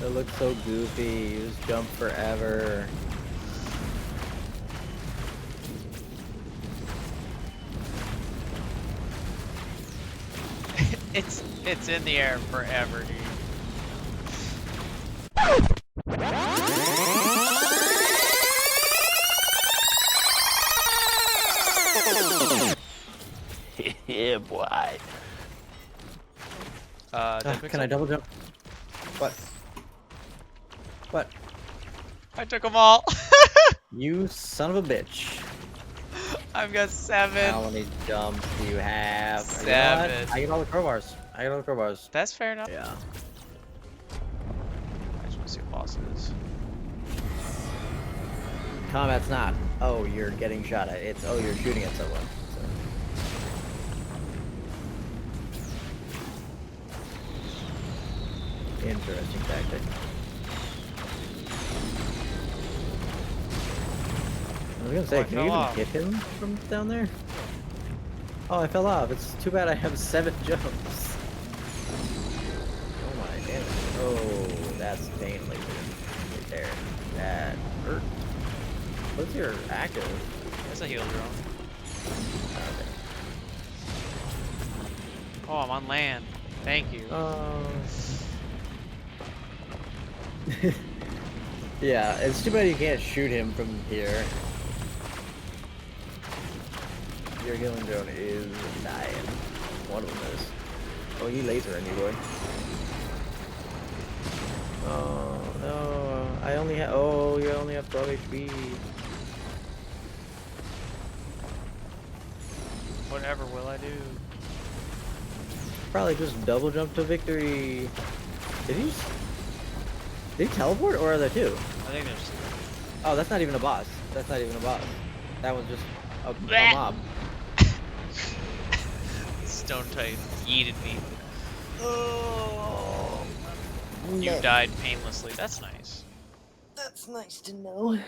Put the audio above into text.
It looks so goofy. You just jump forever. It's in the air forever, dude. Yeah, boy. Can I double jump? What? What? I took them all. You son of a bitch. I've got 7. How many jumps do you have? 7. You know what? I get all the crowbars. I get all the crowbars. That's fair enough. Yeah. I just want to see what boss it is. Combat's not. Oh, you're getting shot at. It's oh, you're shooting at someone. So. Interesting tactic. I was gonna say, can you even get him from down there? Oh, I fell off. It's too bad I have 7 jumps. Oh my damn. Oh, that's pain laser. Right there. That hurt. What's your active? That's a heal drone. Okay. Oh, I'm on land. Thank you. Yeah, it's too bad you can't shoot him from here. Your healing drone is dying. One of them is. Oh, you laser in you, boy. Oh, no. I only have. Oh, you only have 12 HP. Whatever will I do? Probably just double jump to victory. Did he? Did he teleport or are there 2? I think there's. Oh, that's not even a boss. That's not even a boss. That was just a mob. Stone Titan yeeted me. Oh, You died painlessly. That's nice. that's nice to know.